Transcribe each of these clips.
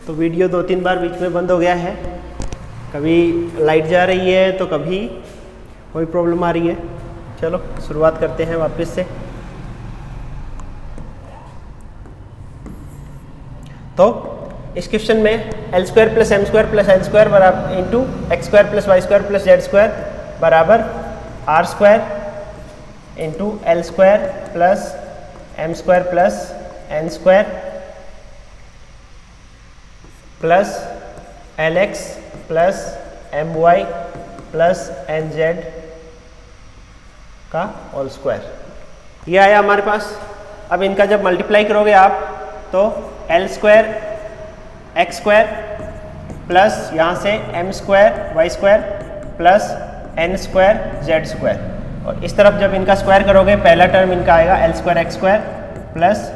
तो वीडियो 2-3 बार बीच में बंद हो गया है, कभी लाइट जा रही है तो कभी कोई प्रॉब्लम आ रही है। चलो शुरुआत करते हैं वापस से। तो इस क्वेश्चन में L square plus M square plus N square बराबर into x square plus Y square plus Z square बराबर R square into L square plus M square plus N square plus L X plus M Y plus N Z का whole square, ये आया हमारे पास। अब इनका जब multiply करोगे आप तो l square x square plus यहाँ से m square y square plus N square z square, और इस तरफ जब इनका स्क्वायर करोगे पहला टर्म इनका आएगा l square x square plus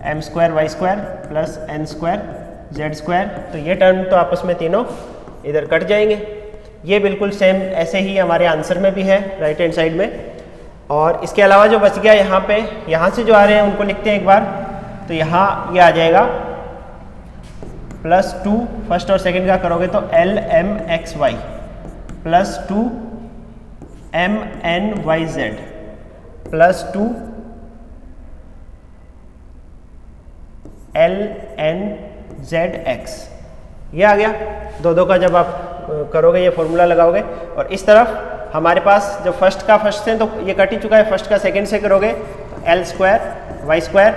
M square y square plus N square z square. तो ये टर्म तो आपस में तीनों इधर कट जाएंगे। ये बिल्कुल सेम ऐसे ही हमारे आंसर में भी है राइट हैंड साइड में। और इसके अलावा जो बच गया यहाँ पे, यहाँ से जो आ रहे हैं उनको लिखते हैं एक बार। तो यहाँ ये आ जाएगा प्लस 2 फर्स्ट और सेकंड का करोगे तो l m x y plus 2 m n y z plus 2 l n z x, ये आ गया। दो का जब आप करोगे ये फॉर्मूला लगाओगे। और इस तरफ हमारे पास जब फर्स्ट का फर्स्ट से तो ये कट ही चुका है, फर्स्ट का सेकंड से करोगे तो l square y square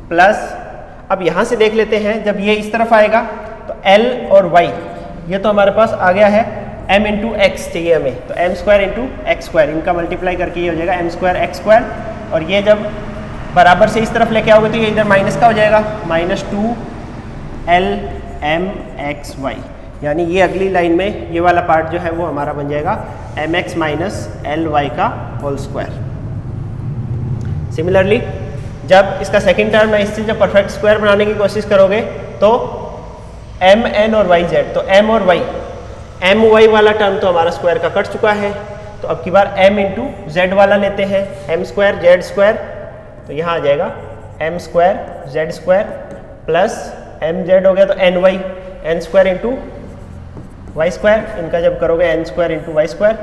plus, अब यहाँ से देख लेते हैं जब ये इस तरफ आएगा तो एल और y ये तो हमारे पास आ गया है m इंटू एक्स चाहिए हमें, तो m square into x square, इनका मल्टीप्लाई करके ये हो जाएगा m स्क्वायर एक्स स्क्वायर। और ये जब बराबर से इस तरफ लेके आओगे तो ये इधर माइनस का हो जाएगा -2 l m x y, यानी ये अगली लाइन में ये वाला पार्ट जो है वो हमारा बन जाएगा mx माइनस एल वाई का होल स्क्वायर। सिमिलरली जब इसका सेकंड टर्म है, इससे जब परफेक्ट स्क्वायर बनाने की कोशिश करोगे तो एम एन और वाई जेड, तो एम और वाई, एम वाई वाला टर्म तो हमारा स्क्वायर का कट चुका है। तो अब की बार एम इंटू जेड वाला लेते हैं, एम स्क्वायर जेड स्क्वायर, तो यहाँ आ जाएगा m square z square plus m z हो गया तो n y, n square into y square, इनका जब करोगे n square into y square,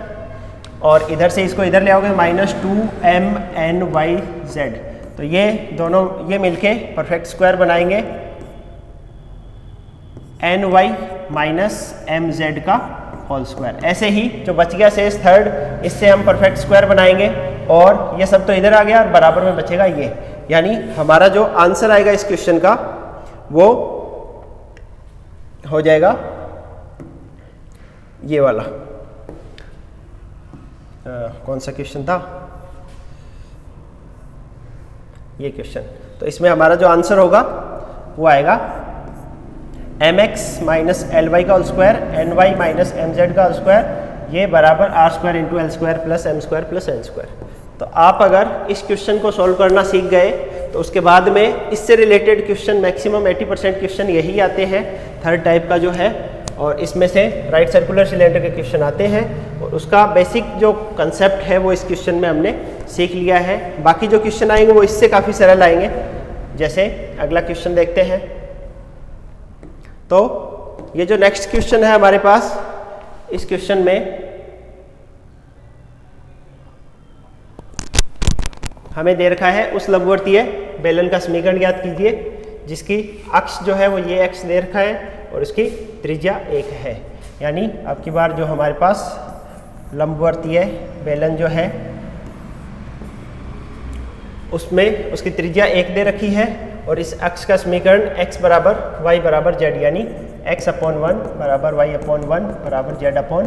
और इधर से इसको इधर ले आओगे -2 एम एन वाई जेड। तो ये दोनों ये मिलके परफेक्ट स्क्वायर बनाएंगे n Y minus M Z का होल स्क्वायर। ऐसे ही जो बच गया शेष थर्ड, इससे हम परफेक्ट स्क्वायर बनाएंगे, और ये सब तो इधर आ गया और बराबर में बचेगा ये, यानी हमारा जो आंसर आएगा इस क्वेश्चन का वो हो जाएगा ये वाला। कौन सा क्वेश्चन था ये क्वेश्चन? तो इसमें हमारा जो आंसर होगा वो आएगा M X minus L Y का whole square N Y minus M Z का होल स्क्वायर, ये बराबर R square into L square plus M square plus N square. तो आप अगर इस क्वेश्चन को सॉल्व करना सीख गए तो उसके बाद में इससे रिलेटेड क्वेश्चन मैक्सिमम 80% क्वेश्चन यही आते हैं, थर्ड टाइप का जो है, और इसमें से राइट सर्कुलर सिलेंडर के क्वेश्चन आते हैं, और उसका बेसिक जो कंसेप्ट है वो इस क्वेश्चन में हमने सीख लिया है। बाकी जो क्वेश्चन आएंगे वो इससे काफ़ी सरल आएंगे। जैसे अगला क्वेश्चन देखते हैं, तो ये जो नेक्स्ट क्वेश्चन है हमारे पास, इस क्वेश्चन में हमें दे रखा है उस लंबवर्तीय बेलन का समीकरण ज्ञात कीजिए जिसकी अक्ष जो है वो ये अक्ष दे रखा है और इसकी त्रिज्या 1 है। यानी अब की बार जो हमारे पास लंबवर्तीय बेलन जो है उसमें उसकी त्रिज्या 1 दे रखी है, और इस अक्ष का समीकरण x बराबर y बराबर z, यानी x/1 बराबर y/1 बराबर z/1,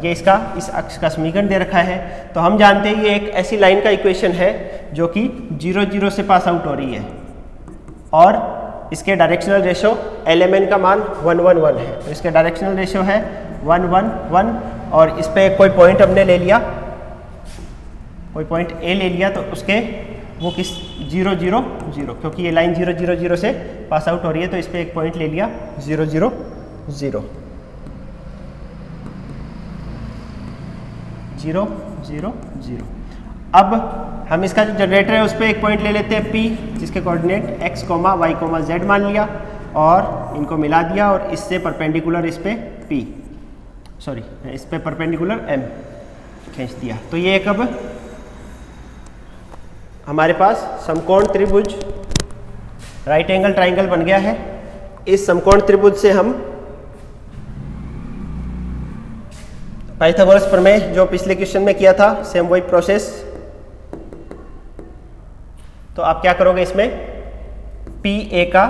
ये इसका इस अक्ष का समीकरण दे रखा है। तो हम जानते हैं ये एक ऐसी लाइन का इक्वेशन है जो कि 0 0 से पास आउट हो रही है, और इसके डायरेक्शनल रेशो LMN का मान 1 1 1 है। तो इसके डायरेक्शनल रेशो है 1 1 1, और इस पर कोई पॉइंट हमने ले लिया, कोई पॉइंट A ले लिया, तो उसके वो किस 0 0 0, क्योंकि ये लाइन 0 0 0 से पास आउट हो रही है, तो इस पर एक पॉइंट ले लिया 0 0 0 0 0 0। अब हम इसका जो जनरेटर है उस पर एक पॉइंट ले लेते हैं P, जिसके कोऑर्डिनेट x, y, z मान लिया। और इनको मिला दिया और इससे परपेंडिकुलर इस पे P, सॉरी इस पे परपेंडिकुलर M खींच दिया। तो ये एक अब हमारे पास समकोण त्रिभुज राइट एंगल ट्राइंगल बन गया है। इस समकोण त्रिभुज से हम पाइथागोरस प्रमेय जो पिछले क्वेश्चन में किया था सेम वही प्रोसेस। तो आप क्या करोगे, इसमें पी ए का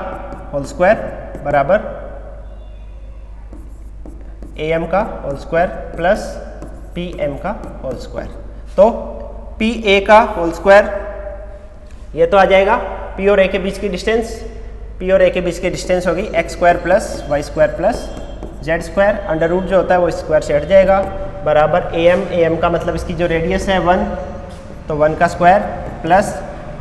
होल स्क्वायर बराबर ए एम का whole square plus p m का होल स्क्वायर। तो पी ए का होल स्क्वायर ये तो आ जाएगा पी और ए के बीच की डिस्टेंस, पी और ए के बीच की डिस्टेंस होगी x square plus Y square plus Z square, under root जो होता है वो स्क्वायर से हट जाएगा, बराबर ए एम का मतलब इसकी जो रेडियस है 1, तो 1 का स्क्वायर प्लस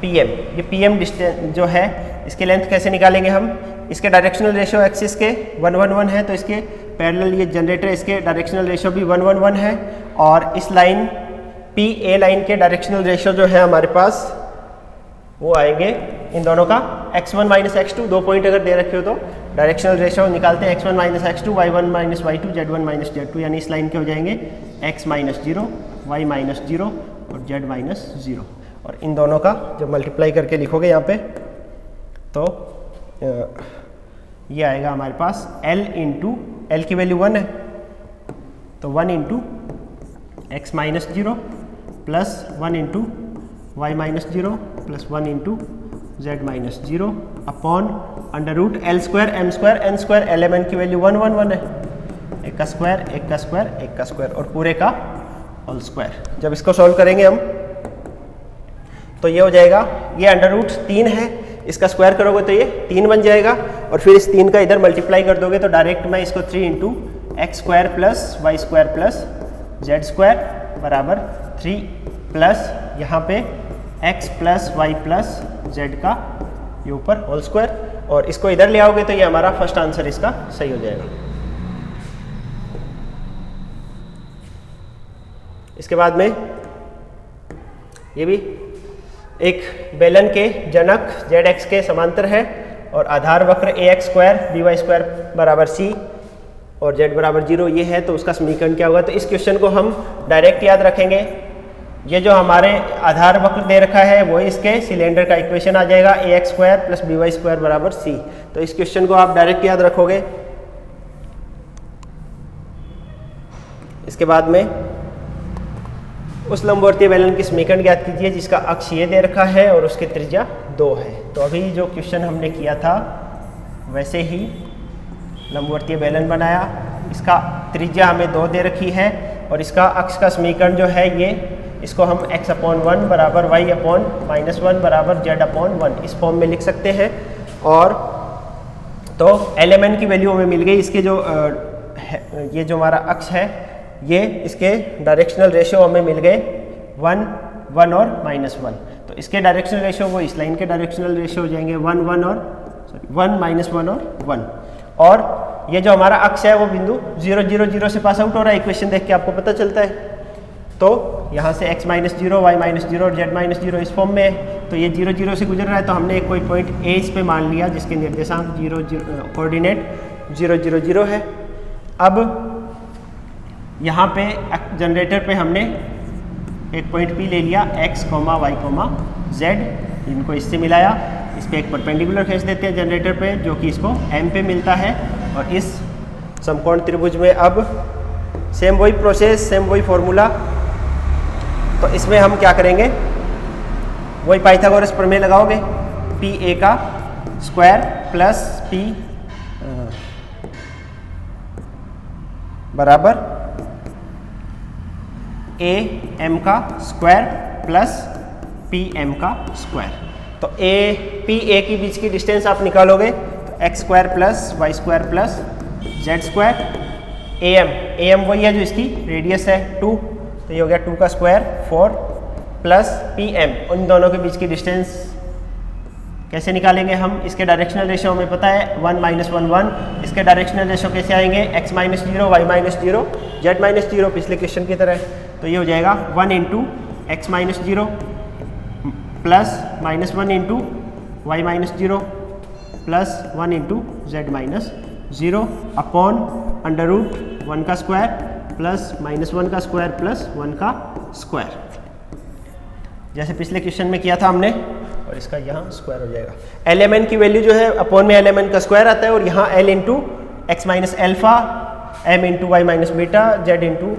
पी एम। ये पी एम डिस्टेंस जो है इसकी लेंथ कैसे निकालेंगे हम, इसके डायरेक्शनल रेशियो एक्सिस के 1 1 1 है, तो इसके पैरेलल ये जनरेटर इसके डायरेक्शनल रेशियो भी 1 1 1 है। और इस लाइन पी ए लाइन के डायरेक्शनल रेशियो जो है हमारे पास वो आएंगे इन दोनों का x1 माइनस x2, 2 पॉइंट अगर दे रखे हो तो डायरेक्शनल रेशियो निकालते हैं x1 minus x2, y1 minus y2, z1 minus z2, यानी इस लाइन के हो जाएंगे x माइनस 0, y माइनस 0 और z माइनस 0। और इन दोनों का जब मल्टीप्लाई करके लिखोगे यहाँ पे तो ये आएगा हमारे पास l इंटू एल की वैल्यू 1 है, तो 1 into x minus 0 plus 1 into y minus 0 plus 1 into z minus 0 upon under root l square m square n square, l m n की वैल्यू 1 1 1 है, एक का स्क्वायर एक का स्क्वायर एक का स्क्वायर और पूरे का होल स्क्वायर। जब इसको सॉल्व करेंगे हम तो ये हो जाएगा, ये अंडर रूट 3 है, इसका स्क्वायर करोगे तो ये 3 बन जाएगा और फिर इस 3 का इधर मल्टीप्लाई कर दोगे तो डायरेक्ट मैं इसको 3 into x square plus Y square plus Z square बराबर 3 प्लस यहाँ पे x plus y plus z का ये ऊपर होल स्क्वायर, और इसको इधर ले आओगे तो ये हमारा फर्स्ट आंसर इसका सही हो जाएगा। इसके बाद में ये भी एक बेलन के जनक zx के समांतर है और आधार वक्र ax स्क्वायर by स्क्वायर बराबर c और z बराबर 0 ये है, तो उसका समीकरण क्या होगा। तो इस क्वेश्चन को हम डायरेक्ट याद रखेंगे, ये जो हमारे आधार वक्र दे रखा है वो इसके सिलेंडर का इक्वेशन आ जाएगा ax square plus by square बराबर c। तो इस क्वेश्चन को आप डायरेक्ट याद रखोगे। इसके बाद में उस लंबवर्तीय बेलन की समीकरण ज्ञात कीजिए जिसका अक्ष ये दे रखा है और उसकी त्रिज्या 2 है। तो अभी जो क्वेश्चन हमने किया था वैसे ही लंबवर्तीय बेलन बनाया, इसका त्रिज्या हमें 2 दे रखी है और इसका अक्ष का समीकरण जो है ये, इसको हम x अपॉन 1 बराबर y अपॉन माइनस 1 बराबर z अपॉन 1 इस फॉर्म में लिख सकते हैं। और तो एलिमेंट की वैल्यू हमें मिल गई, इसके जो ये जो हमारा अक्ष है ये इसके डायरेक्शनल रेशियो हमें मिल गए 1 1 और माइनस 1। तो इसके डायरेक्शनल रेशियो वो इस लाइन के डायरेक्शनल रेशियो हो जाएंगे 1 1 और सॉरी 1 माइनस 1 और 1। और ये जो हमारा अक्ष है वो बिंदु 0 0 0 से पास आउट हो रहा है, इक्वेशन देख के आपको पता चलता है। तो यहाँ से x माइनस 0 वाई माइनस 0 और z माइनस 0 इस फॉर्म में है, तो ये 0 0 से गुजर रहा है, तो हमने एक कोई पॉइंट a इस पे मान लिया जिसके निर्देशांक 0 0 कोऑर्डिनेट 0 0 0 है। अब यहाँ पे जनरेटर पे हमने एक पॉइंट P ले लिया x, y, z, इनको इससे मिलाया, इस पर एक परपेंडिकुलर खींच देते हैं जनरेटर पे जो कि इसको M पे मिलता है। और इस समकोण त्रिभुज में अब सेम वही प्रोसेस सेम वही फॉर्मूला, तो इसमें हम क्या करेंगे, वही पाइथागोरस प्रमेय लगाओगे, पी ए का स्क्वायर प्लस पी बराबर ए एम का स्क्वायर प्लस पी एम का स्क्वायर। तो पी ए के बीच की डिस्टेंस आप निकालोगे तो x square plus Y square plus Z square, a m वही है जो इसकी रेडियस है 2, तो ये हो गया 2 का स्क्वायर 4 प्लस पी एम। उन दोनों के बीच की डिस्टेंस कैसे निकालेंगे हम, इसके डायरेक्शनल रेशियो हमें पता है 1 माइनस 1 1, इसके डायरेक्शनल रेशियो कैसे आएंगे, x minus 0 y minus 0 z minus 0 पिछले क्वेश्चन की तरह। तो ये हो जाएगा 1 into x minus 0 plus minus 1 into y minus 0 plus 1 into z minus 0 upon under root 1 का स्क्वायर प्लस -1 का स्क्वायर प्लस 1 का स्क्वायर, जैसे पिछले क्वेश्चन में किया था हमने, और इसका यहाँ स्क्वायर हो जाएगा। एल एम एन की वैल्यू जो है अपॉन में एल एम एन का स्क्वायर आता है, और यहाँ l into x minus alpha, m into y minus beta, z into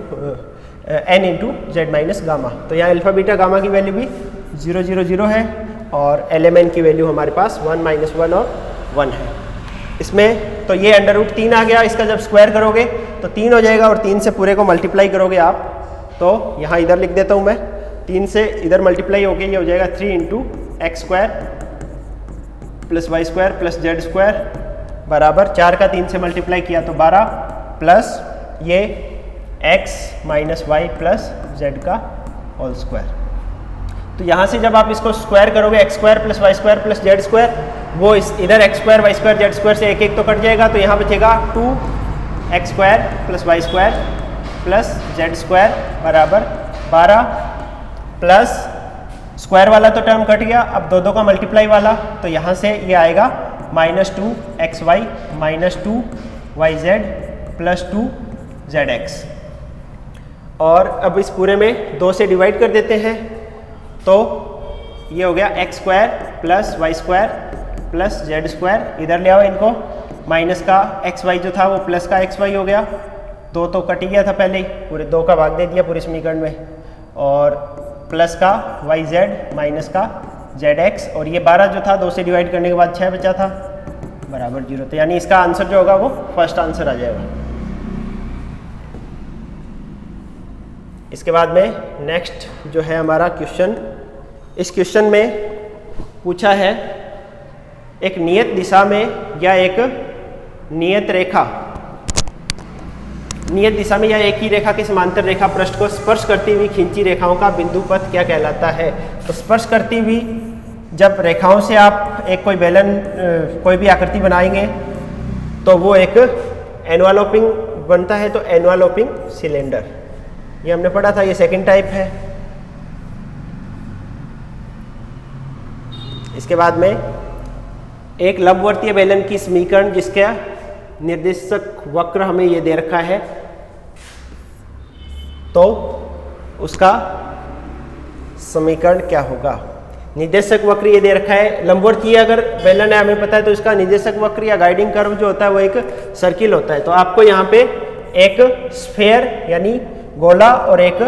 n into z minus gamma. तो यहाँ अल्फा बीटा गामा की वैल्यू भी 0 0 0 है, और एल एम एन की वैल्यू हमारे पास 1 -1 और 1 है। इसमें तो ये अंडर रूट 3 आ गया, इसका जब स्क्वायर करोगे तो 3 हो जाएगा, और 3 से पूरे को मल्टीप्लाई करोगे आप, तो यहाँ इधर लिख देता हूँ मैं, 3 से इधर मल्टीप्लाई हो गया, ये हो जाएगा 3 into x square plus Y square plus Z square बराबर 4 का 3 से मल्टीप्लाई किया तो 12 प्लस ये x minus y plus z का होल स्क्वायर। तो यहाँ से जब आप इसको स्क्वायर करोगे x square plus Y square plus Z square, वो इधर x square y square z square से एक एक तो कट जाएगा, तो यहाँ बचेगा 2x square plus Y square plus Z square बराबर 12 प्लस स्क्वायर वाला तो टर्म कट गया, अब दो का मल्टीप्लाई वाला, तो यहाँ से ये आएगा -2xy minus 2yz plus 2zx, और अब इस पूरे में 2 से डिवाइड कर देते हैं, तो ये हो गया x square plus Y square plus Z square, इधर ले आओ इनको, माइनस का एक्स वाई जो था वो प्लस का एक्स वाई हो गया, 2 तो कट ही गया था पहले ही, पूरे 2 का भाग दे दिया पूरे समीकरण में, और प्लस का वाई जेड माइनस का जेड एक्स, और ये 12 जो था 2 से डिवाइड करने के बाद 6 बचा था बराबर 0, तो यानी इसका आंसर जो होगा वो फर्स्ट आंसर आ जाएगा। इसके बाद में नेक्स्ट जो है हमारा क्वेश्चन, इस क्वेश्चन में पूछा है एक नियत दिशा में या एक नियत रेखा, नियत दिशा में या एक ही रेखा के समांतर रेखा पृष्ठ को स्पर्श करती हुई खींची रेखाओं का बिंदु पथ क्या कहलाता है। तो स्पर्श करती हुई जब रेखाओं से आप एक कोई बेलन कोई भी आकृति बनाएंगे तो वो एक एनवालोपिंग बनता है, तो एनवालोपिंग सिलेंडर, ये हमने पढ़ा था, ये सेकंड टाइप है। इसके बाद में एक लंबवर्तीय बेलन की समीकरण जिसका निर्देशक वक्र हमें ये दे रखा है, तो उसका समीकरण क्या होगा। निर्देशक वक्र ये दे रखा है, लंबवर्तीय अगर बेलन है हमें पता है, तो इसका निर्देशक वक्र या गाइडिंग कर्व जो होता है वो एक सर्किल होता है। तो आपको यहाँ पे एक स्फेयर यानी गोला और एक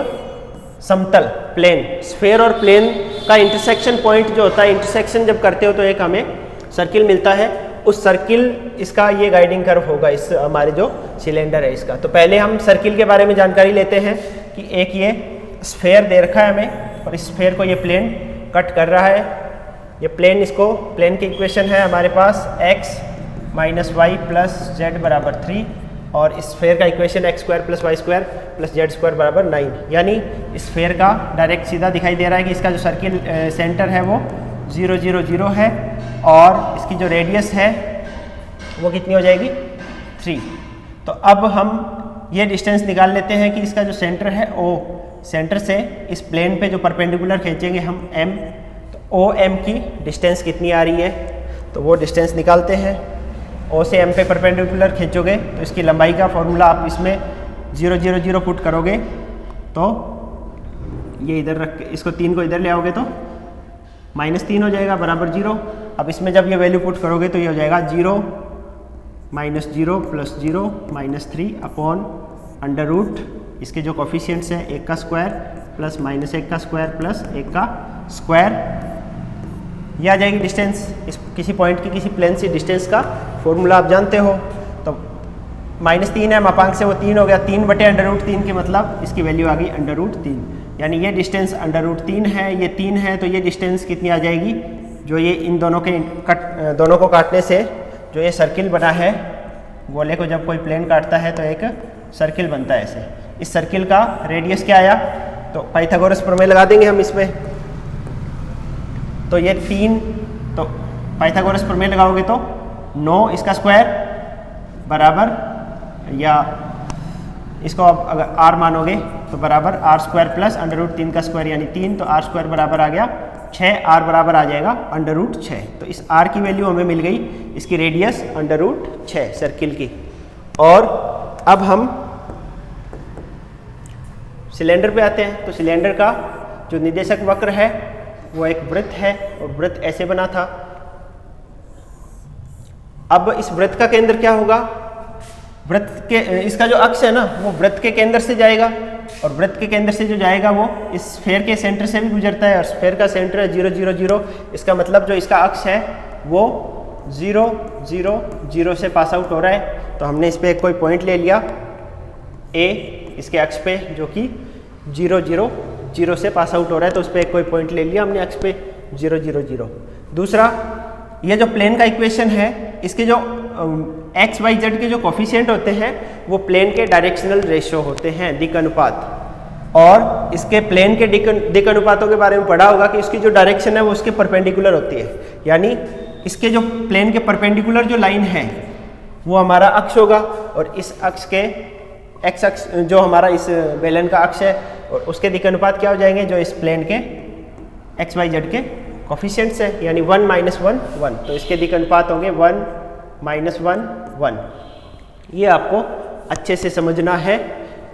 समतल प्लेन, स्फेयर और प्लेन का इंटरसेक्शन पॉइंट जो होता है, इंटरसेक्शन जब करते हो तो एक हमें सर्किल मिलता है, उस सर्किल इसका ये गाइडिंग कर्व होगा, इस हमारे जो सिलेंडर है इसका। तो पहले हम सर्किल के बारे में जानकारी लेते हैं कि एक ये स्फेयर दे रखा है हमें, और इस स्फेयर को ये प्लेन कट कर रहा है, ये प्लेन, इसको प्लेन की इक्वेशन है हमारे पास x minus y plus z बराबर 3, और इस स्फेयर का equation x square plus Y square plus Z square बराबर 9, यानी इस स्फेयर का डायरेक्ट सीधा दिखाई दे रहा है कि इसका जो सर्किल सेंटर है वो 0 0 0 है, और इसकी जो रेडियस है वो कितनी हो जाएगी 3। तो अब हम ये डिस्टेंस निकाल लेते हैं कि इसका जो सेंटर है ओ, सेंटर से इस प्लेन पे जो परपेंडिकुलर खींचेंगे हम m, तो ओ एम की डिस्टेंस कितनी आ रही है, तो वो डिस्टेंस निकालते हैं। ओ से m पे परपेंडिकुलर खींचोगे तो इसकी लंबाई का फॉर्मूला आप इसमें 0 0 0 पुट करोगे, तो ये इधर रख के इसको 3 को इधर ले आओगे तो -3 हो जाएगा बराबर 0। अब इसमें जब ये वैल्यू पुट करोगे तो ये हो जाएगा 0 -0 प्लस 0 -3 अपॉन अंडर रूट, इसके जो कोफिशिएंट्स हैं 1 का स्क्वायर प्लस -1 का स्क्वायर प्लस 1 का स्क्वायर, ये आ जाएगी डिस्टेंस। इस किसी पॉइंट की किसी प्लेन से डिस्टेंस का फॉर्मूला आप जानते हो, तो -3 है, मापांक से वो 3 हो गया, 3/√3 के मतलब इसकी वैल्यू आ गई √3, यानी ये डिस्टेंस √3 है, ये 3 है, तो ये डिस्टेंस कितनी आ जाएगी, जो ये इन दोनों के दोनों को काटने से जो ये सर्किल बना है, गोले को जब कोई प्लेन काटता है तो एक सर्किल बनता है ऐसे। इस सर्किल का रेडियस क्या आया, तो पाइथागोरस प्रमेय लगा देंगे हम इसमें, तो ये 3, तो पाइथागोरस प्रमेय लगाओगे तो 9 इसका स्क्वायर बराबर, या इसको आप अगर r मानोगे तो बराबर r² प्लस √3 का स्क्वायर यानी 3, तो r² बराबर आ गया 6r बराबर आ जाएगा √6। तो इस r की वैल्यू हमें मिल गई, इसकी रेडियस √6 सर्किल की। और अब हम सिलेंडर पे आते हैं। तो सिलेंडर का जो निर्देशक वक्र है वो एक वृत्त है और वृत्त ऐसे बना था। अब इस वृत्त का केंद्र क्या होगा, वृत्त के इसका जो अक्ष है ना वो वृत्त के केंद्र से जाएगा, और वृत्त के केंद्र से जो जाएगा वो इस स्फेयर के सेंटर से भी गुजरता है, और स्फेयर का सेंटर है 0 0 0। इसका मतलब जो इसका अक्ष है वो 0 0 0 से पास आउट हो रहा है। तो हमने इस पर कोई पॉइंट ले लिया ए इसके अक्ष पे जो कि 0 0 0 से पास आउट हो रहा है, तो उस पर कोई पॉइंट ले लिया हमने अक्ष पे 0 0 0। दूसरा, ये जो प्लेन का इक्वेशन है इसके जो एक्स वाई जेड के जो कोफिशिएंट होते हैं वो प्लेन के डायरेक्शनल रेशियो होते हैं, दिक् अनुपात। और इसके प्लेन के दिक् अनुपातों के बारे में पढ़ा होगा कि इसकी जो डायरेक्शन है वो उसके परपेंडिकुलर होती है, यानी इसके जो प्लेन के परपेंडिकुलर जो लाइन है वो हमारा अक्ष होगा, और इस अक्ष के एक्स अक्ष जो हमारा इस बेलन का अक्ष है और उसके दिक् अनुपात क्या हो जाएंगे, जो इस प्लेन के एक्स वाई जेड के कोफिशिएंट्स है, यानी 1 - 1 1। तो इसके दिक् अनुपात होंगे 1 - 1 1। ये आपको अच्छे से समझना है।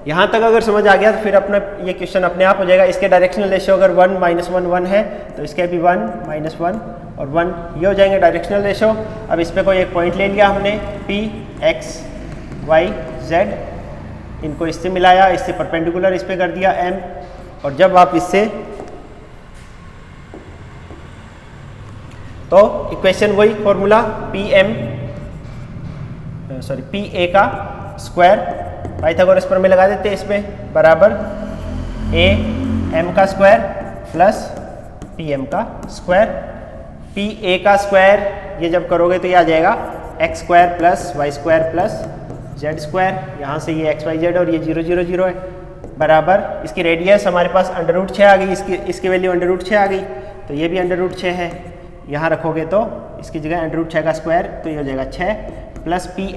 यहाँ तक अगर समझ आ गया तो फिर अपना ये क्वेश्चन अपने आप हो जाएगा। इसके डायरेक्शनल रेशियो अगर 1 - 1 1 है तो इसके भी 1 - 1 और 1 ये हो जाएंगे डायरेक्शनल रेशियो। अब इस पर कोई एक पॉइंट ले लिया हमने P x y z, इनको इससे मिलाया, इससे परपेंडिकुलर इस पे कर दिया M, और जब आप इससे तो इक्वेशन वही फॉर्मूला पी ए का स्क्वायर पाइथागोरस पर में लगा देते हैं इसमें, बराबर ए एम का स्क्वायर प्लस पी एम का स्क्वायर। पी ए का स्क्वायर ये जब करोगे तो ये आ जाएगा x square plus Y square plus Z square. यहाँ से ये एक्स वाई जेड और ये 0 0 0 है, बराबर इसकी रेडियस हमारे पास √6 आ गई, इसकी वैल्यू √6 आ गई, तो ये भी √6 है। यहाँ रखोगे तो इसकी जगह √6 का स्क्वायर, तो ये हो जाएगा 6 प्लस पी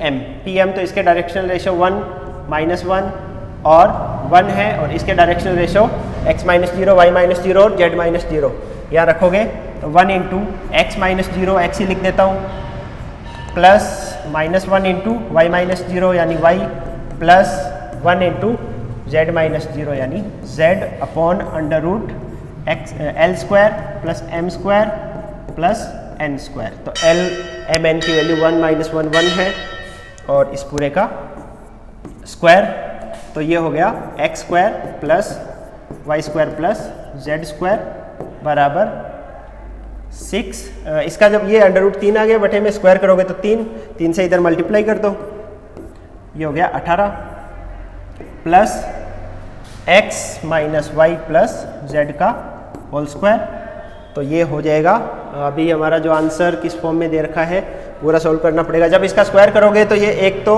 एम तो इसके डायरेक्शनल रेशियो 1 - 1 और 1 है, और इसके डायरेक्शनल रेशियो x - 0 y - 0 और z - 0। यहाँ रखोगे तो 1 × x - 0 x ही लिख देता हूँ, प्लस -1 × y - 0 यानी y, प्लस 1 × z - 0 यानी z upon √l² plus m² plus n²। तो l m n की वैल्यू 1 - 1 1 है, और इस पूरे का स्क्वायर, तो ये हो गया x² plus y² plus z² बराबर 6। इसका जब ये √3 आ गया बटे में स्क्वायर करोगे तो 3 से इधर मल्टीप्लाई कर दो, ये हो गया 18 plus x - y plus z का होल स्क्वायर। तो ये हो जाएगा। अभी हमारा जो आंसर किस फॉर्म में दे रखा है पूरा सोल्व करना पड़ेगा। जब इसका स्क्वायर करोगे तो ये एक तो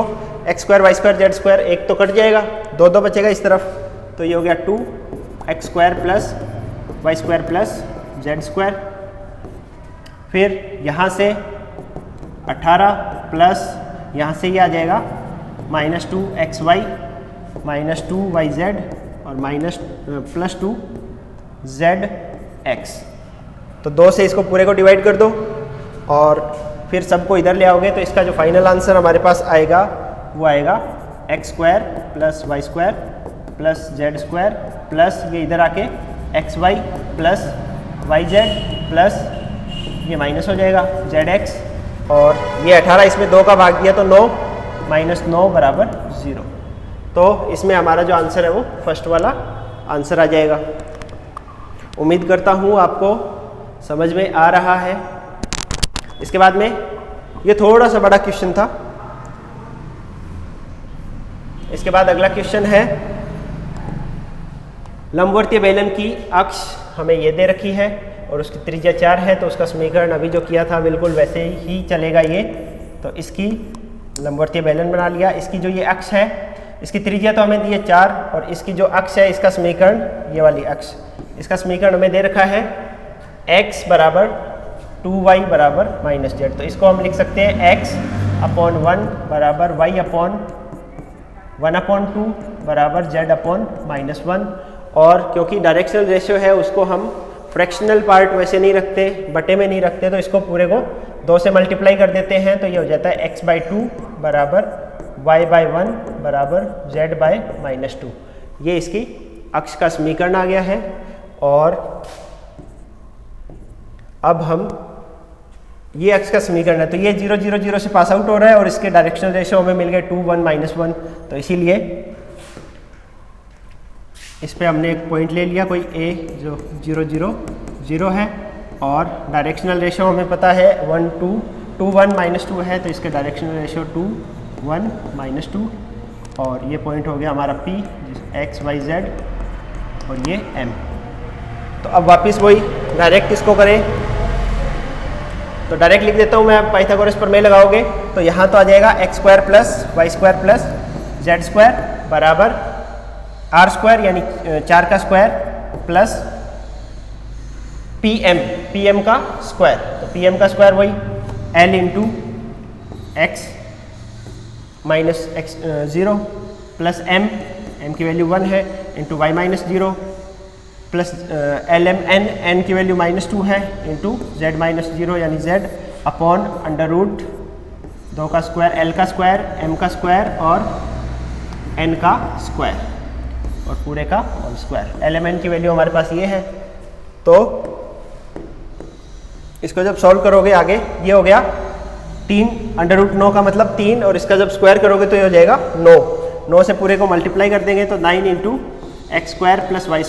x² y² z² एक तो कट जाएगा, 2 बचेगा इस तरफ, तो ये हो गया 2x² plus y² plus z²। फिर यहाँ से 18 प्लस यहाँ से ये आ जाएगा -2xy -2yz और +2zx। तो 2 से इसको पूरे को डिवाइड कर दो और फिर सबको इधर ले आओगे तो इसका जो फाइनल आंसर हमारे पास आएगा वो आएगा x² plus y² plus z² plus ये इधर आके xy प्लस yz प्लस ये माइनस हो जाएगा zx, और ये 18 इसमें 2 का भाग दिया तो 9 - 9 बराबर 0। तो इसमें हमारा जो आंसर है वो फर्स्ट वाला आंसर आ जाएगा। उम्मीद करता हूँ आपको समझ में आ रहा है। इसके बाद में ये थोड़ा सा बड़ा क्वेश्चन था। इसके बाद अगला क्वेश्चन है, लंबवर्तीय बेलन की अक्ष हमें ये दे रखी है और उसकी त्रिज्या 4 है, तो उसका समीकरण अभी जो किया था बिल्कुल वैसे ही चलेगा ये। तो इसकी लंबवर्तीय बेलन बना लिया। इसकी जो ये अक्ष है इसकी त्रिज्या तो हमें दी है 4, और इसकी जो अक्ष है इसका समीकरण ये वाली अक्ष, इसका समीकरण हमें दे रखा है x बराबर 2y बराबर -z। तो इसको हम लिख सकते हैं x/1 बराबर y/1/2 बराबर z/-1, और क्योंकि डायरेक्शनल रेशियो है उसको हम फ्रैक्शनल पार्ट वैसे नहीं रखते, बटे में नहीं रखते, तो इसको पूरे को 2 से मल्टीप्लाई कर देते हैं, तो ये हो जाता है x/2 बराबर y/1 बराबर z/-2। ये इसकी अक्ष का समीकरण आ गया है। और अब हम ये अक्ष का समीकरण है, तो ये 0 0 0 से पास आउट हो रहा है और इसके डायरेक्शनल रेशियो हमें मिल गए 2 1 -1, तो इसीलिए इस पे हमने एक पॉइंट ले लिया कोई a जो 0 0 0 है, और डायरेक्शनल रेशियो हमें पता है 1 2 2 1 -2 है, तो इसके डायरेक्शनल रेशियो 2 1 -2, और ये पॉइंट हो गया हमारा P x y z और ये M। तो अब वापस वही डायरेक्ट इसको करें, तो डायरेक्ट लिख देता हूँ मैं, पाइथागोरस प्रमेय लगाओगे तो यहाँ तो आ जाएगा x² + y² + z² बराबर r² यानी 4 का स्क्वायर प्लस pm का स्क्वायर। तो pm का स्क्वायर वही l into x minus x 0 plus m की वैल्यू 1 है इंटू y-0 प्लस n की वैल्यू -2 है इंटू z-0 यानी z अपॉन अंडर रूट 2 का स्क्वायर, l का स्क्वायर, m का स्क्वायर और n का स्क्वायर और पूरे का होल स्क्वायर। lmn की वैल्यू हमारे पास ये है। तो इसको जब सॉल्व करोगे आगे, ये हो गया 3 अंडर रूट 9 का मतलब 3, और इसका जब स्क्वायर करोगे तो ये हो जाएगा 9 से पूरे को मल्टीप्लाई कर देंगे तो 9 इंटू x² + y²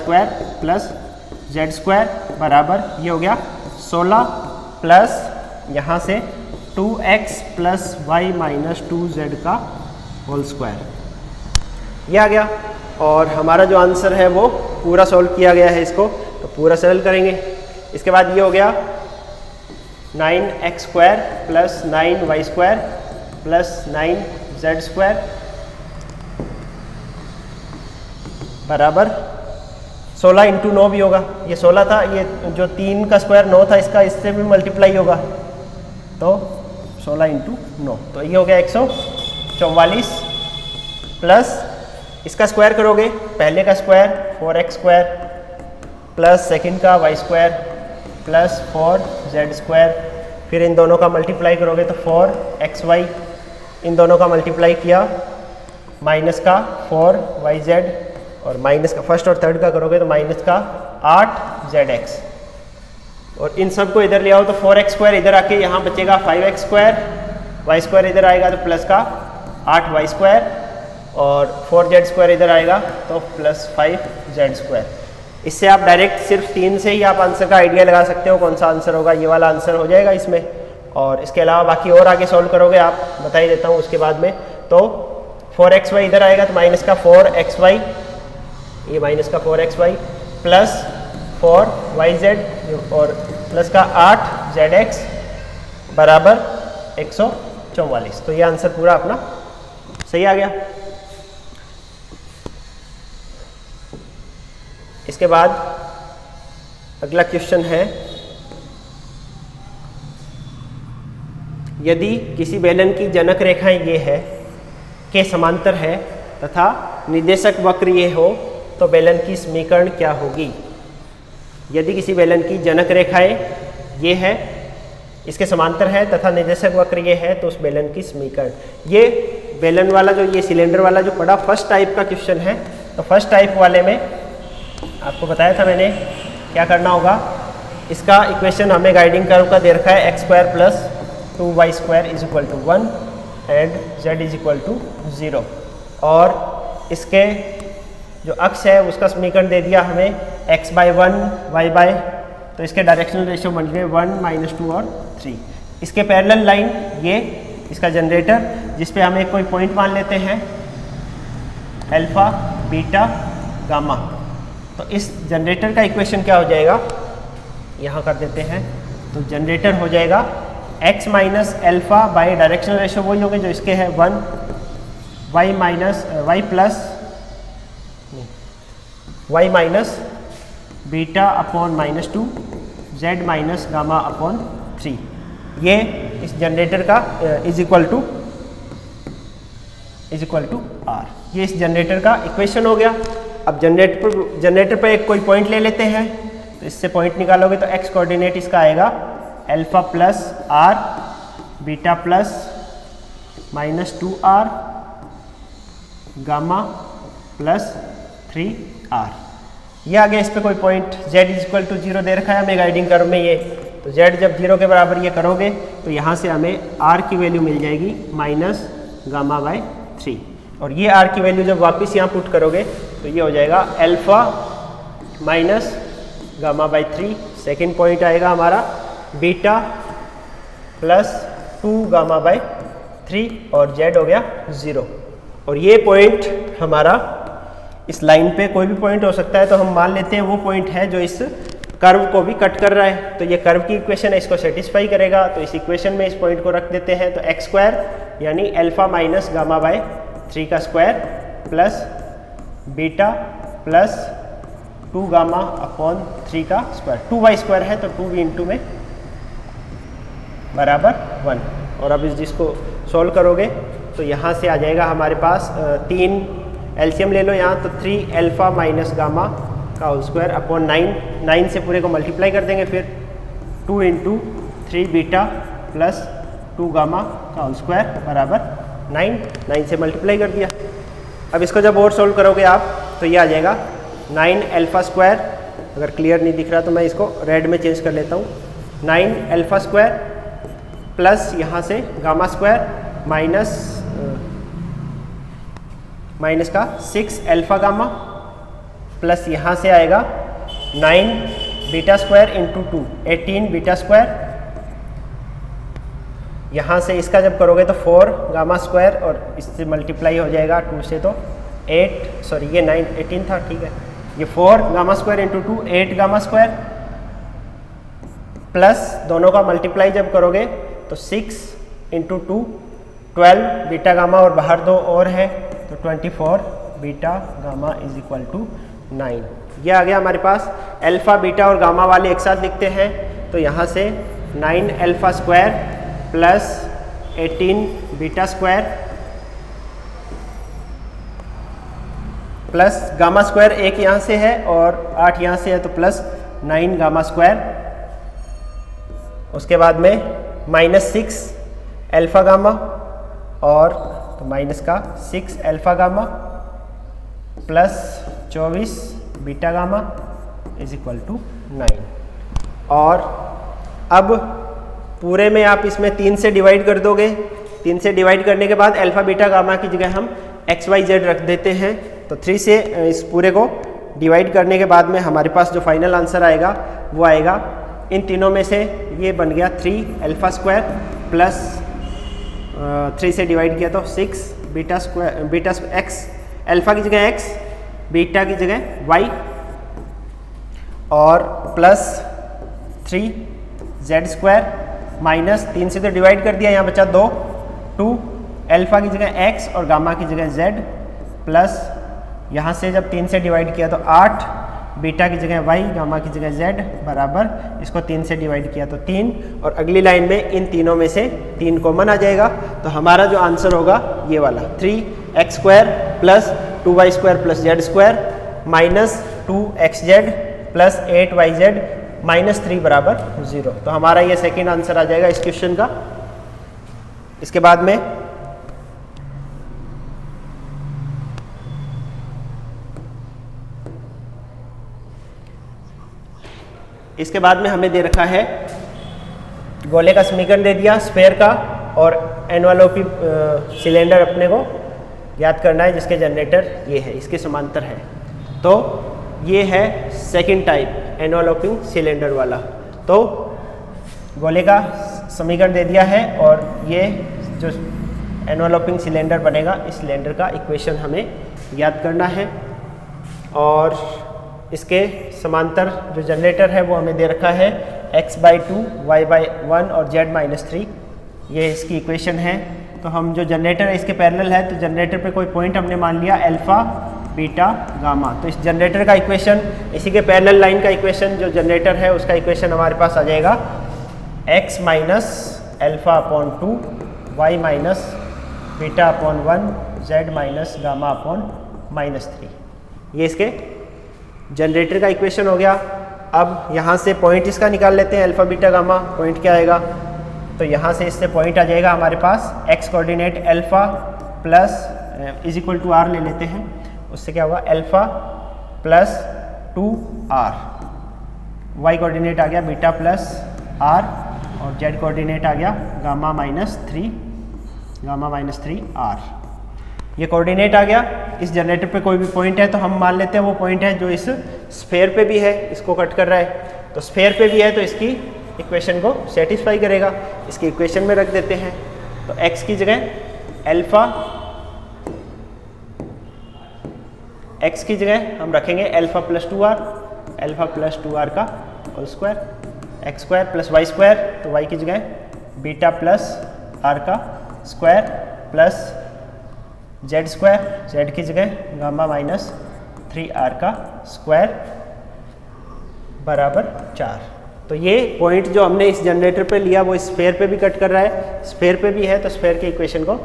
+ z² बराबर ये हो गया 16 प्लस यहाँ से 2x + y-2z का होल स्क्वायर, ये आ गया। और हमारा जो आंसर है वो पूरा सॉल्व किया गया है, इसको तो पूरा सरल करेंगे। इसके बाद ये हो गया 9x² + 9y² + 9z² बराबर 16 इंटू 9 भी होगा, ये 16 था, ये जो 3 का स्क्वायर 9 था, इसका इससे भी मल्टीप्लाई होगा, तो 16 इंटू 9, तो ये हो गया 144 प्लस इसका स्क्वायर करोगे, पहले का स्क्वायर 4x² प्लस सेकंड का y² प्लस 4z², फिर इन दोनों का मल्टीप्लाई करोगे तो 4xy, इन दोनों का मल्टीप्लाई किया, माइनस का 4yz और माइनस का फर्स्ट और थर्ड का करोगे तो माइनस का 8zx, और इन सब को इधर ले आओ तो 4x² इधर आके यहाँ बचेगा 5x², y² इधर आएगा तो प्लस का 8y² और 4z² इधर आएगा तो प्लस 5z²। इससे आप डायरेक्ट सिर्फ 3 से ही आप आंसर का आइडिया लगा सकते हो कौन सा आंसर होगा, ये वाला आंसर हो जाएगा इसमें। और इसके अलावा बाकी और आगे सॉल्व करोगे आप, बता ही देता हूँ उसके बाद में। तो 4xy इधर आएगा तो माइनस का 4xy, ये माइनस का 4xy प्लस 4yz और प्लस का 8zx बराबर 144। तो ये आंसर पूरा अपना सही आ गया। इसके बाद अगला क्वेश्चन है, यदि किसी बेलन की जनक रेखाएं ये है के समांतर है तथा निर्देशक वक्र ये हो तो बेलन की समीकरण क्या होगी। यदि किसी बेलन की जनक रेखाएं ये है, इसके समांतर है तथा निर्देशक वक्र ये है तो उस बेलन की समीकरण। ये बेलन वाला जो ये सिलेंडर वाला जो पड़ा फर्स्ट टाइप का क्वेश्चन है, तो फर्स्ट टाइप वाले में आपको बताया था मैंने क्या करना होगा। इसका इक्वेशन हमें गाइडिंग कर्व का दे रखा है x² + 2y² = 1 एंड z = 0, और इसके जो अक्ष है उसका समीकरण दे दिया हमें x/1 y/, तो इसके डायरेक्शनल रेशियो बन गए 1 -2 और 3। इसके पैरेलल लाइन ये इसका जनरेटर, जिस पे हम एक कोई पॉइंट मान लेते हैं अल्फा बीटा गामा। तो इस जनरेटर का इक्वेशन क्या हो जाएगा, यहाँ कर देते हैं। तो जनरेटर हो जाएगा x minus alpha by directional ratio वही होंगे जो इसके हैं 1, y minus beta upon -2, z minus gamma upon 3। ये इस जनरेटर का इज इक्वल टू r, ये इस जनरेटर का इक्वेशन हो गया। अब जनरेटर पे एक कोई पॉइंट ले लेते हैं, तो इससे पॉइंट निकालोगे तो x कोऑर्डिनेट इसका आएगा alpha plus r beta plus -2r gamma plus 3r। ये आ गया, इस पे कोई पॉइंट z = 0 दे रखा है हमें गाइडिंग कर्व में ये, तो z जब 0 के बराबर ये करोगे तो यहाँ से हमें r की वैल्यू मिल जाएगी -γ/3, और ये r की वैल्यू जब वापस यहाँ पुट करोगे तो ये हो जाएगा अल्फा माइनस γ/3। सेकेंड पॉइंट आएगा हमारा बीटा प्लस 2γ/3 और z हो गया 0। और ये पॉइंट हमारा इस लाइन पे कोई भी पॉइंट हो सकता है, तो हम मान लेते हैं वो पॉइंट है जो इस कर्व को भी कट कर रहा है, तो ये कर्व की इक्वेशन है, इसको सेटिस्फाई करेगा। तो इस इक्वेशन में इस पॉइंट को रख देते हैं, तो x² यानी अल्फा माइनस γ/3 का स्क्वायर प्लस बीटा प्लस 2γ/3 का स्क्वायर, 2y² है तो 2v इंटू में बराबर 1। और अब इस जिसको सोल्व करोगे तो यहाँ से आ जाएगा हमारे पास 3 एलसीएम ले लो यहाँ, तो 3 अल्फा माइनस गामा का होल स्क्वायर अपॉन 9 से पूरे को मल्टीप्लाई कर देंगे, फिर 2 इंटू 3 बीटा प्लस 2 गामा का होल स्क्वायर बराबर 9 से मल्टीप्लाई कर दिया। अब इसको जब और सोल्व करोगे आप तो ये आ जाएगा 9 अल्फा स्क्वायर, अगर क्लियर नहीं दिख रहा तो मैं इसको रेड में चेंज कर लेता हूँ, 9 अल्फा स्क्वायर प्लस यहाँ से गामा स्क्वायर माइनस का 6 अल्फा गामा प्लस यहाँ से आएगा 9 beta square into 2 18 beta square, यहाँ से इसका जब करोगे तो 4 गामा स्क्वायर और इससे मल्टीप्लाई हो जाएगा 2 से, तो 8 सॉरी ये 9 18 था, ठीक है, ये 4 gamma square into 2 8 gamma square plus दोनों का मल्टीप्लाई जब करोगे तो 6 इंटू 2 12 बीटा गामा और बाहर 2 और है तो 24 beta gamma is equal to 9। ये आ गया हमारे पास। अल्फा बीटा और गामा वाले एक साथ लिखते हैं, तो यहाँ से 9 alpha square plus 18 beta square plus gamma square एक यहाँ से है और 8 यहाँ से है, तो प्लस 9 गामा स्क्वायर, उसके बाद में -6 अल्फा गामा और तो माइनस का 6 alpha gamma plus 24 beta gamma is equal to 9। और अब पूरे में आप इसमें 3 से डिवाइड कर दोगे, 3 से डिवाइड करने के बाद अल्फा बीटा गामा की जगह हम XYZ रख देते हैं, तो 3 से इस पूरे को डिवाइड करने के बाद में हमारे पास जो फाइनल आंसर आएगा वो आएगा इन तीनों में से, ये बन गया 3 अल्फा स्क्वायर प्लस 3 से डिवाइड किया तो 6 beta square beta x, alpha की जगह x, बीटा की जगह y और प्लस 3 z स्क्वायर माइनस 3 से तो डिवाइड कर दिया, यहाँ बचा 2 अल्फा की जगह x और गामा की जगह z प्लस यहाँ से जब 3 से डिवाइड किया तो 8 बीटा की जगह y गामा की जगह z बराबर इसको 3 से डिवाइड किया तो 3, और अगली लाइन में इन तीनों में से 3 कॉमन आ जाएगा, तो हमारा जो आंसर होगा ये वाला 3x² plus 2y² plus z² minus 2xz plus 8yz minus 3 बराबर 0। तो हमारा ये सेकेंड आंसर आ जाएगा इस क्वेश्चन का। इसके बाद में हमें दे रखा है गोले का समीकरण दे दिया स्फेयर का, और एनवलपी सिलेंडर अपने को याद करना है जिसके जनरेटर ये है, इसके समांतर है। तो ये है सेकंड टाइप एनवलपिंग सिलेंडर वाला। तो गोले का समीकरण दे दिया है और ये जो एनवलपिंग सिलेंडर बनेगा इस सिलेंडर का इक्वेशन हमें याद करना है, और इसके समांतर जो जनरेटर है वो हमें दे रखा है x/2 y/1 और z-3, ये इसकी इक्वेशन है। तो हम जो जनरेटर है इसके पैरेलल है, तो जनरेटर पे कोई पॉइंट हमने मान लिया अल्फा बीटा गामा, तो इस जनरेटर का इक्वेशन, इसी के पैरेलल लाइन का इक्वेशन जो जनरेटर है उसका इक्वेशन हमारे पास आ जाएगा x minus alpha upon 2 y minus beta upon 1 z minus gamma upon -3। ये इसके जनरेटर का इक्वेशन हो गया। अब यहाँ से पॉइंट इसका निकाल लेते हैं, अल्फा बीटा गामा पॉइंट क्या आएगा, तो यहाँ से इससे पॉइंट आ जाएगा हमारे पास X coordinate alpha plus is equal to R ले लेते हैं, उससे क्या होगा alpha plus 2r, Y coordinate आ गया बीटा प्लस r और जेड कोऑर्डिनेट आ गया गामा माइनस 3r। ये कोऑर्डिनेट आ गया। इस जनरेटर पे कोई भी पॉइंट है तो हम मान लेते हैं वो पॉइंट है जो इस स्फेयर पे भी है, इसको कट कर रहा है, तो स्फेयर पे भी है तो इसकी इक्वेशन को सेटिस्फाई करेगा। इसकी इक्वेशन में रख देते हैं, तो x की जगह अल्फा, x की जगह हम रखेंगे अल्फा प्लस 2r का whole square, x square plus Y square, तो y की जगह बीटा प्लस r का square plus Z square, z की जगह गामा माइनस 3r का स्क्वायर बराबर 4। तो ये पॉइंट जो हमने इस जनरेटर पे लिया वो स्फेयर पे भी कट कर रहा है, स्फेयर पे भी है तो स्फेयर की इक्वेशन को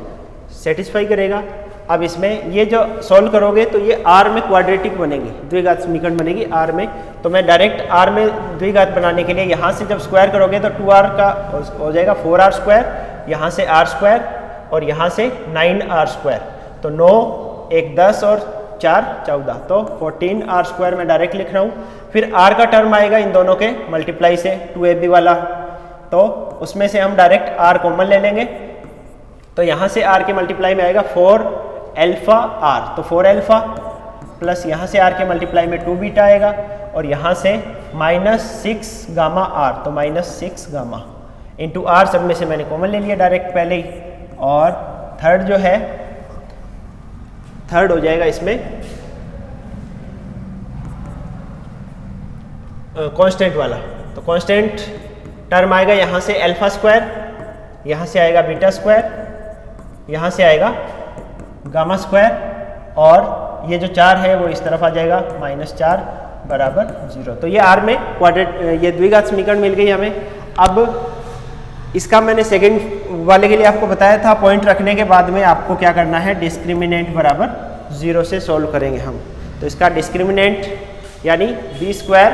सेटिस्फाई करेगा। अब इसमें ये जो सॉल्व करोगे तो ये r में क्वाड्रेटिक बनेगी, द्विघात समीकरण बनेगी r में, तो मैं डायरेक्ट r में द्विघात बनाने के लिए यहाँ से जब स्क्वायर करोगे तो 2r का हो जाएगा 4r स्क्वायर, यहाँ से r स्क्वायर और यहाँ से 9r स्क्वायर, तो 9 1 10 और 4 14, तो 14r स्क्वायर मैं डायरेक्ट लिख रहा हूँ। फिर r का टर्म आएगा इन दोनों के मल्टीप्लाई से 2ab वाला, तो उसमें से हम डायरेक्ट r कॉमन ले लेंगे, तो यहाँ से r के मल्टीप्लाई में आएगा 4 अल्फा r, तो 4 अल्फा प्लस यहाँ से r के मल्टीप्लाई में 2 बीटा आएगा और यहाँ से माइनस 6 गामा r, तो माइनस 6 गामा इंटू r, सब में से मैंने कॉमन ले लिया डायरेक्ट पहले ही। और थर्ड जो है, थर्ड हो जाएगा इसमें कांस्टेंट वाला, तो कांस्टेंट टर्म आएगा यहाँ से अल्फा स्क्वायर, यहाँ से आएगा बीटा स्क्वायर, यहाँ से आएगा गामा स्क्वायर और ये जो 4 है वो इस तरफ आ जाएगा -4 बराबर 0। तो ये r में ये द्विघात समीकरण मिल गई हमें। अब इसका मैंने सेकंड वाले के लिए आपको बताया था, पॉइंट रखने के बाद में आपको क्या करना है, डिस्क्रिमिनेंट बराबर 0 से सॉल्व करेंगे हम। तो इसका डिस्क्रिमिनेंट यानी b²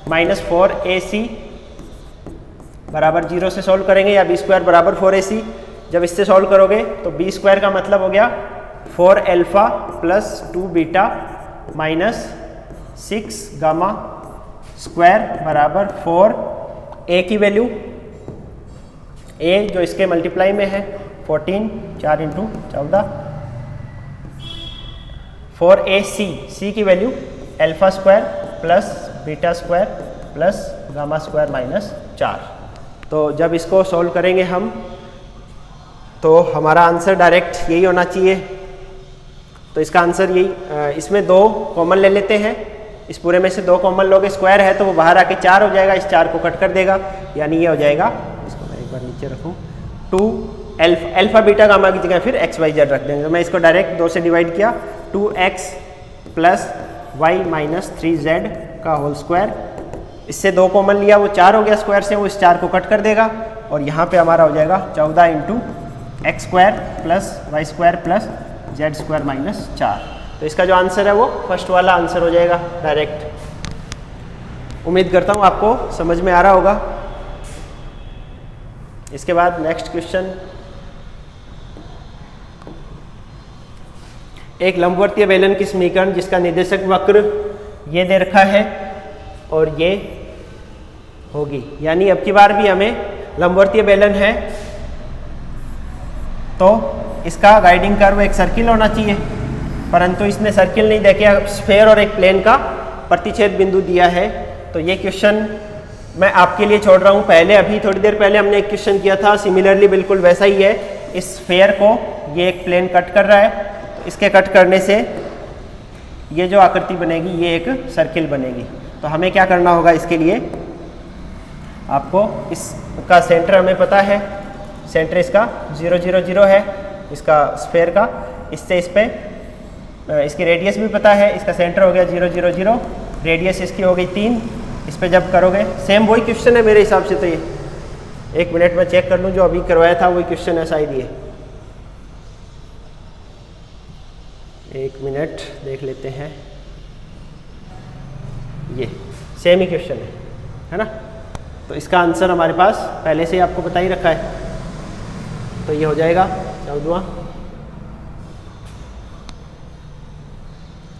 - 4ac बराबर 0 से सॉल्व करेंगे, या b² बराबर 4ac। जब इससे सॉल्व करोगे तो b² का मतलब हो गया 4 alpha plus 2 beta minus 6 gamma square बराबर 4, a की वैल्यू a जो इसके मल्टीप्लाई में है 14, 4 इंटू 14, 4ac, c की value alpha square plus beta square plus gamma square minus 4। तो जब इसको सॉल्व करेंगे हम तो हमारा आंसर डायरेक्ट यही होना चाहिए। तो इसका आंसर यही, इसमें 2 कॉमन ले लेते हैं, इस पूरे में से 2 कॉमन लोगे, स्क्वायर है तो वो बाहर आके 4 हो जाएगा, इस 4 को कट कर देगा, यानी ये हो जाएगा, इसको मैं एक बार नीचे रखूँ, 2 अल्फा बीटा गामा की जगह फिर x y z रख देंगे। तो मैं इसको डायरेक्ट 2 से डिवाइड किया, 2x plus y minus 3z का होल स्क्वायर, इससे 2 कॉमन लिया वो 4 हो गया स्क्वायर से, वो इस 4 को कट कर देगा और यहाँ पे हमारा हो जाएगा 14 into x square plus Y square plus Z square minus 4। तो इसका जो आंसर है वो फर्स्ट वाला आंसर हो जाएगा डायरेक्ट। उम्मीद करता हूँ आपको समझ में आ रहा होगा। इसके बाद नेक्स्ट क्वेश्चन, एक लंबवर्तीय बेलन की समीकरण जिसका निर्देशक वक्र ये दे रखा है और ये होगी, यानी अब की बार भी हमें लंबवर्तीय बेलन है तो इसका गाइडिंग कर्व एक सर्किल होना चाहिए, परंतु इसने सर्किल नहीं देके स्फेयर और एक प्लेन का प्रतिच्छेद बिंदु दिया है। तो ये क्वेश्चन मैं आपके लिए छोड़ रहा हूँ। पहले अभी थोड़ी देर पहले हमने एक क्वेश्चन किया था, सिमिलरली बिल्कुल वैसा ही है। इस स्फेयर को ये एक प्लेन कट कर रहा है, तो इसके कट करने से ये जो आकृति बनेगी ये एक सर्किल बनेगी। तो हमें क्या करना होगा इसके लिए, आपको इसका सेंटर हमें पता है, सेंटर इसका 0 0 0 है, इसका स्फेयर का, इससे इस पे इसकी रेडियस भी पता है, इसका सेंटर हो गया 0 0 0, रेडियस इसकी हो गई 3। इस पे जब करोगे सेम वही क्वेश्चन है मेरे हिसाब से, तो ये 1 मिनट में चेक कर लूँ, जो अभी करवाया था वही क्वेश्चन है शायद ये। 1 मिनट देख लेते हैं, ये सेम ही क्वेश्चन है ना। तो इसका आंसर हमारे पास पहले से ही आपको बता ही रखा है, तो ये हो जाएगा 14वां।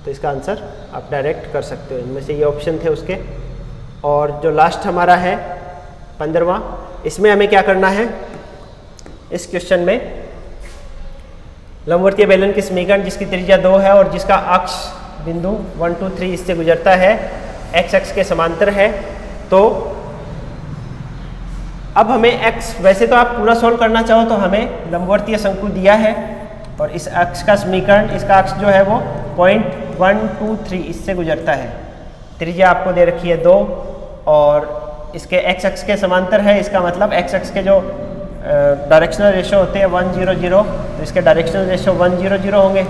तो इसका आंसर आप डायरेक्ट कर सकते हो, इनमें से ये ऑप्शन थे उसके। और जो लास्ट हमारा है 15वां, इसमें हमें क्या करना है, इस क्वेश्चन में लंबवर्तीय बेलन के समीकरण जिसकी त्रिज्या 2 है और जिसका अक्ष बिंदु 1 2 3 इससे गुजरता है, एक्स अक्ष के समांतर है। तो अब हमें एक्स, वैसे तो आप पूरा सोल्व करना चाहो तो हमें लंबवर्तीय शंकु दिया है और इस अक्ष का समीकरण, इसका अक्ष जो है वो पॉइंट 1 2 3 इससे गुजरता है। त्रिज्या आपको दे रखी है 2 और इसके एक्स अक्ष के समांतर है, इसका मतलब एक्स अक्ष के जो डायरेक्शनल रेशो होते हैं 1 0 0, तो इसके डायरेक्शनल रेशो 1 0 0 होंगे।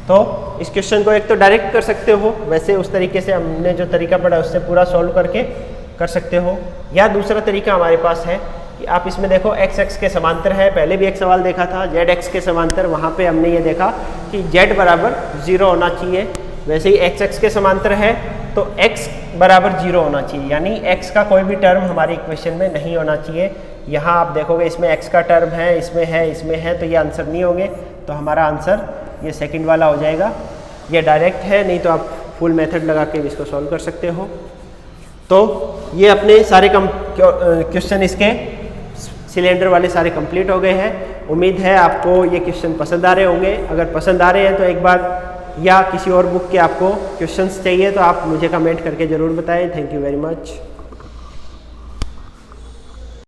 तो इस क्वेश्चन को एक तो डायरेक्ट कर सकते हो, वैसे उस तरीके से हमने जो तरीका पढ़ा उससे पूरा सॉल्व करके कर सकते हो, या दूसरा तरीका हमारे पास है कि आप इसमें देखो एक्स एक्स के समांतर है, पहले भी एक सवाल देखा था जेड एक्स के समांतर, वहाँ पे हमने ये देखा कि जेड बराबर 0 होना चाहिए। वैसे ही एक्स एक्स के समांतर है तो एक्स बराबर 0 होना चाहिए, यानी एक्स का कोई भी टर्म हमारी इक्वेशन में नहीं होना चाहिए। यहाँ आप देखोगे इसमें एक्स का टर्म है, इसमें है, तो ये आंसर नहीं होंगे। तो हमारा आंसर ये सेकंड वाला हो जाएगा। ये डायरेक्ट है, नहीं तो आप फुल मेथड लगा के इसको सॉल्व कर सकते हो। तो ये अपने सारे क्वेश्चन इसके सिलेंडर वाले सारे कंप्लीट हो गए हैं। उम्मीद है आपको ये क्वेश्चन पसंद आ रहे होंगे। अगर पसंद आ रहे हैं तो एक बार, या किसी और बुक के आपको क्वेश्चंस चाहिए तो आप मुझे कमेंट करके ज़रूर बताएं। Thank you very much.